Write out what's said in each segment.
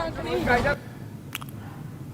All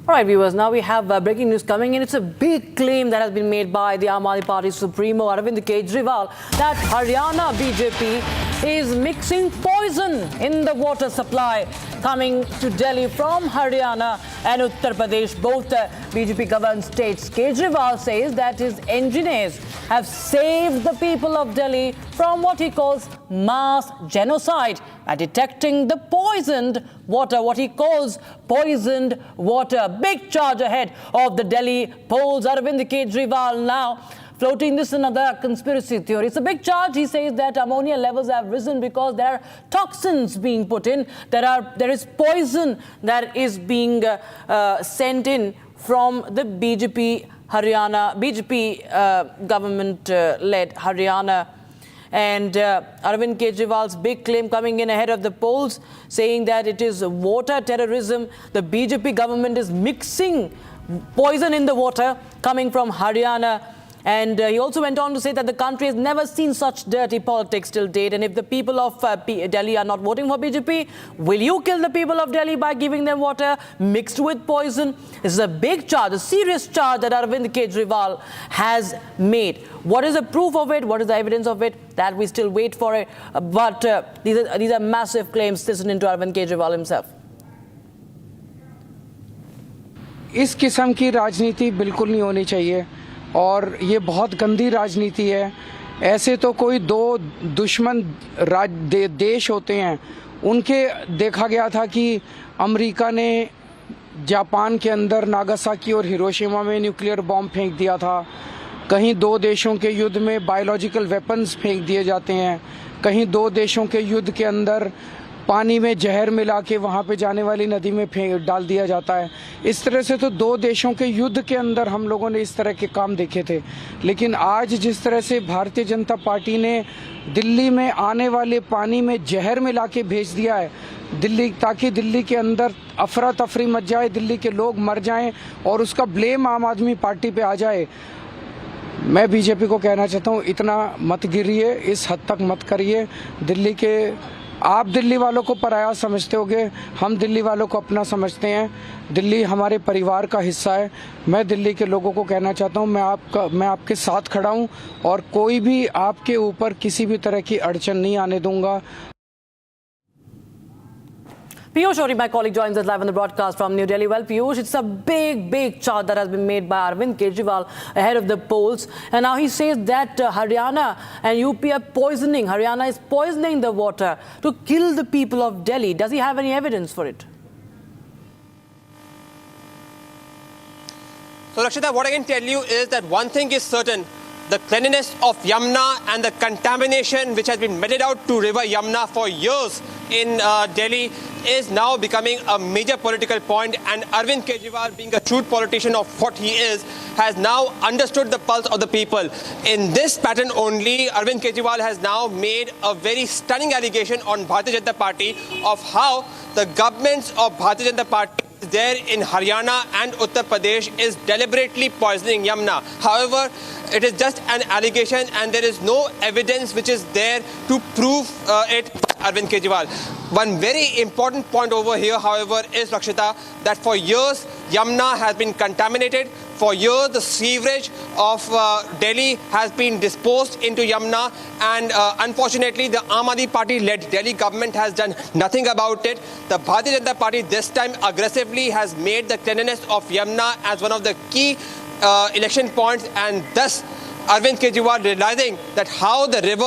right, viewers, now we have breaking news coming in. It's a big claim that has been made by the Aam Aadmi Party Supremo Arvind Kejriwal that Haryana BJP is mixing poison in the water supply coming to Delhi from Haryana and Uttar Pradesh, both BJP governed states. Kejriwal says that his engineers have saved the people of Delhi from what he calls mass genocide by detecting the poisoned water, what he calls poisoned water. Big charge ahead of the Delhi polls. Arvind Kejriwal now floating this another conspiracy theory. It's a big charge. He says that ammonia levels have risen because there are toxins being put in. There is poison that is being sent in from the BJP government-led Haryana. And Arvind Kejriwal's big claim coming in ahead of the polls, saying that it is water terrorism. The BJP government is mixing poison in the water coming from Haryana. And he also went on to say that the country has never seen such dirty politics till date. And if the people of Delhi are not voting for BJP, will you kill the people of Delhi by giving them water mixed with poison? This is a big charge, a serious charge that Arvind Kejriwal has made. What is the proof of it? What is the evidence of it? That we still wait for it. But these are massive claims. Listen to Arvind Kejriwal himself. इस किस्म की राजनीति बिल्कुल नहीं होनी चाहिए और ये बहुत गंदी राजनीति है। ऐसे तो कोई दो दुश्मन देश होते हैं, उनके देखा गया था कि अमेरिका ने जापान के अंदर नागासाकी और हिरोशिमा में न्यूक्लियर बॉम्ब फेंक दिया था। कहीं दो देशों के युद्ध में बायोलॉजिकल वेपन्स फेंक दिए जाते हैं, कहीं दो देशों के युद्ध के अंदर पानी में जहर मिला के वहाँ पे जाने वाली नदी में डाल दिया जाता है। इस तरह से तो दो देशों के युद्ध के अंदर हम लोगों ने इस तरह के काम देखे थे। लेकिन आज जिस तरह से भारतीय जनता पार्टी ने दिल्ली में आने वाले पानी में जहर मिला के भेज दिया है दिल्ली, ताकि दिल्ली के अंदर अफरा तफरी मच जाए, दिल्ली के लोग मर जाएं और उसका ब्लेम आम आदमी पार्टी पे आ जाए। मैं बीजेपी को कहना चाहता हूँ, इतना मत गिरिए, इस हद तक मत करिए। दिल्ली के आप दिल्ली वालों को पराया समझते होगे, हम दिल्ली वालों को अपना समझते हैं। दिल्ली हमारे परिवार का हिस्सा है। मैं दिल्ली के लोगों को कहना चाहता हूं, मैं आपके साथ खड़ा हूं और कोई भी आपके ऊपर किसी भी तरह की अड़चन नहीं आने दूंगा। Piyush Ori, my colleague, joins us live on the broadcast from New Delhi. Well, Piyush, it's a big charge that has been made by Arvind Kejriwal ahead of the polls. And now he says that Haryana and UP are poisoning. Haryana is poisoning the water to kill the people of Delhi. Does he have any evidence for it? So, Rakshita, what I can tell you is that one thing is certain. The cleanliness of Yamuna and the contamination which has been meted out to River Yamuna for years in Delhi is now becoming a major political point, and Arvind Kejriwal, being a true politician of what he is, has now understood the pulse of the people. In this pattern only, Arvind Kejriwal has now made a very stunning allegation on Bharatiya Janata Party of how the governments of Bharatiya Janata Party there in Haryana and Uttar Pradesh is deliberately poisoning Yamuna. However, it is just an allegation and there is no evidence which is there to prove it. Arvind Kejriwal. One very important point over here, however, is, Rakshita, that for years Yamuna has been contaminated. For years, the sewerage of Delhi has been disposed into Yamuna, and unfortunately, the Aam Aadmi Party-led Delhi government has done nothing about it. The Bharatiya Janata Party this time aggressively has made the cleanliness of Yamuna as one of the key election points, and thus Arvind Kejriwal, realizing that how the river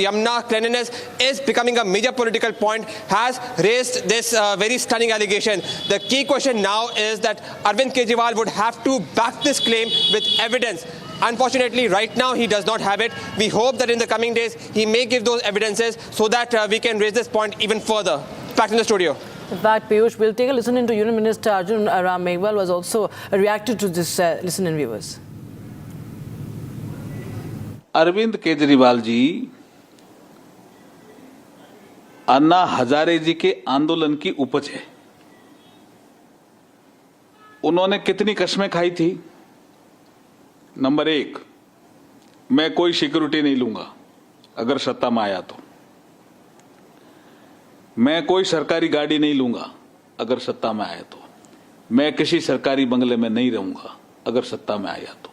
Yamuna cleanliness is becoming a major political point, has raised this very stunning allegation. The key question now is that Arvind Kejriwal would have to back this claim with evidence. Unfortunately, right now he does not have it. We hope that in the coming days he may give those evidences so that we can raise this point even further. Back in the studio. In fact, Piyush, we'll take a listen into Union Minister Arjun Ram Meghwal was also reacted to this. Listen in, viewers. Arvind Kejriwal ji Anna Hazare जी के आंदोलन की उपज है। उन्होंने कितनी कस्में खाई थी? Number 1, मैं कोई सिक्योरिटी नहीं लूंगा अगर सत्ता में आया तो। मैं कोई सरकारी गाड़ी नहीं लूंगा अगर सत्ता में आए तो। मैं किसी सरकारी बंगले में नहीं रहूंगा अगर सत्ता में आया तो।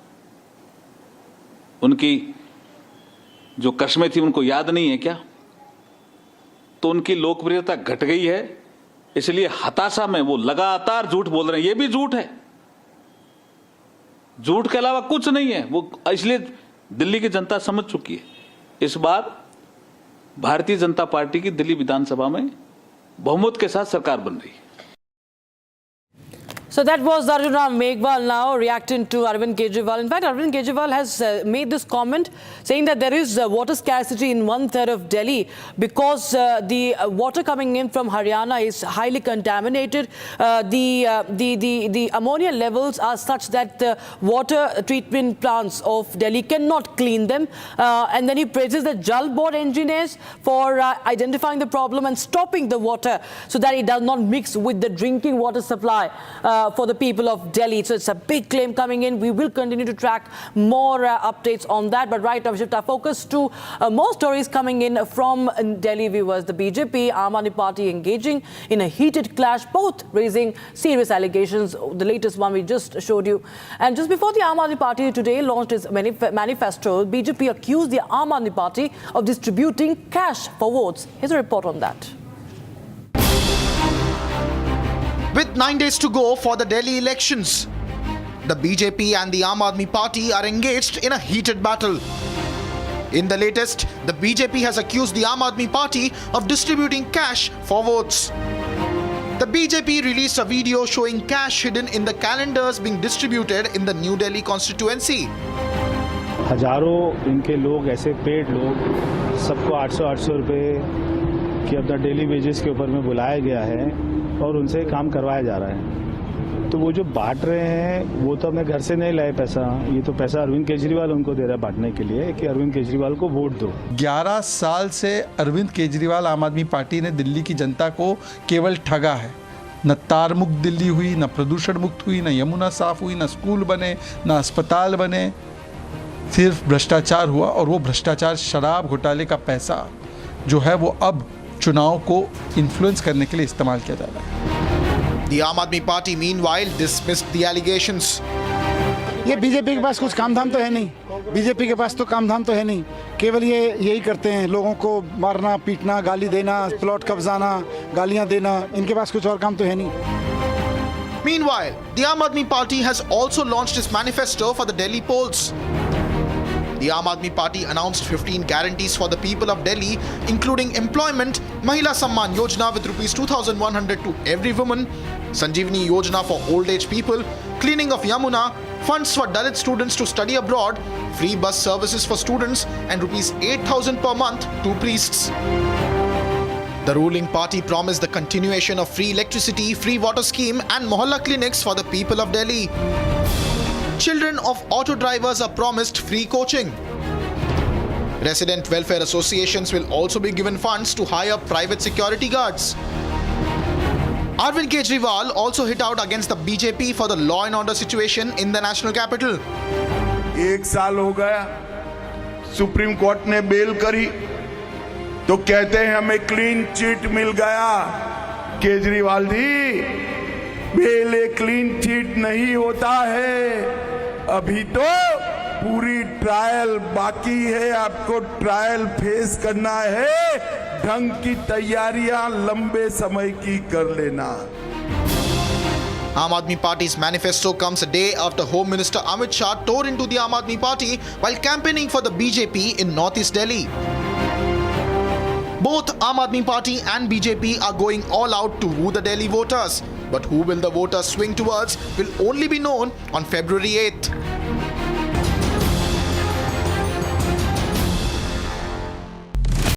उनकी जो कस्में थी उनको याद नहीं है क्या? तो उनकी लोकप्रियता घट गई है, इसलिए हताशा में वो लगातार झूठ बोल रहे हैं। ये भी झूठ है, झूठ के अलावा कुछ नहीं है वो। इसलिए दिल्ली की जनता समझ चुकी है, इस बार भारतीय जनता पार्टी की दिल्ली विधानसभा में बहुमत के साथ सरकार बन रही है। So that was Arjuna Meghwal now reacting to Arvind Kejriwal. In fact, Arvind Kejriwal has made this comment saying that there is water scarcity in 1/3 of Delhi because the water coming in from Haryana is highly contaminated. The ammonia levels are such that the water treatment plants of Delhi cannot clean them. And then he praises the Jal Board engineers for identifying the problem and stopping the water so that it does not mix with the drinking water supply for the people of Delhi. So it's a big claim coming in. We will continue to track more updates on that. But right now, we shift our focus to more stories coming in from Delhi viewers. The BJP, Aam Aadmi Party engaging in a heated clash, both raising serious allegations. The latest one we just showed you. And just before the Aam Aadmi Party today launched its manifesto, BJP accused the Aam Aadmi Party of distributing cash for votes. Here's a report on that. With 9 days to go for the Delhi elections, the BJP and the Aam Aadmi Party are engaged in a heated battle. In the latest, the BJP has accused the Aam Aadmi Party of distributing cash for votes. The BJP released a video showing cash hidden in the calendars being distributed in the New Delhi constituency. हजारों इनके लोग, ऐसे paid लोग, सबको 800 रुपए की अपना daily wages के ऊपर में बुलाया गया है और उनसे काम करवाया जा रहा है। तो वो जो बांट रहे हैं वो तो अपने घर से नहीं लाए पैसा, ये तो पैसा अरविंद केजरीवाल उनको दे रहा है बांटने के लिए कि अरविंद केजरीवाल को वोट दो। 11 साल से अरविंद केजरीवाल आम आदमी पार्टी ने दिल्ली की जनता को केवल ठगा है। न तार मुक्त दिल्ली हुई, न प्रदूषण मुक्त हुई, न यमुना साफ हुई, न स्कूल बने, न अस्पताल बने, सिर्फ भ्रष्टाचार हुआ। और वो भ्रष्टाचार, शराब घोटाले का पैसा जो है वो अब चुनाव को इन्फ्लुएंस करने के लिए इस्तेमाल किया जा रहा है। The Aam Aadmi Party meanwhile dismissed the allegations. ये बीजेपी के पास कुछ काम धाम तो है नहीं, बीजेपी के पास तो काम धाम तो है नहीं, केवल ये यही करते हैं, लोगों को मारना, पीटना, गाली देना, प्लॉट कब्जाना, गालियां देना, इनके पास कुछ और काम तो है नहीं। Meanwhile, the Aam Aadmi Party has also launched its manifesto for the Delhi polls. The Aam Aadmi Party announced 15 guarantees for the people of Delhi, including employment, Mahila Samman Yojana with rupees 2,100 to every woman, Sanjeevani Yojana for old age people, cleaning of Yamuna, funds for Dalit students to study abroad, free bus services for students, and rupees 8,000 per month to priests. The ruling party promised the continuation of free electricity, free water scheme, and Mohalla clinics for the people of Delhi. Children of auto drivers are promised free coaching. Resident welfare associations will also be given funds to hire private security guards. Arvind Kejriwal also hit out against the BJP for the law and order situation in the national capital. 1 साल हो गया, supreme court ने bell करी तो कहते हैं हमें clean chit मिल गया। केजरीवाल जी, बेल एक क्लीन चिट नहीं होता है, अभी तो पूरी ट्रायल बाकी है, आपको ट्रायल फेस करना है, ढंग की तैयारियां लंबे समय की कर लेना। Aam Aadmi Party's manifesto comes a day after Home Minister Amit Shah tore into the Aam Aadmi Party while campaigning for the BJP in Northeast Delhi. Both Aam Aadmi Party and BJP are going all out to woo the Delhi voters. But who will the voters swing towards will only be known on February 8th.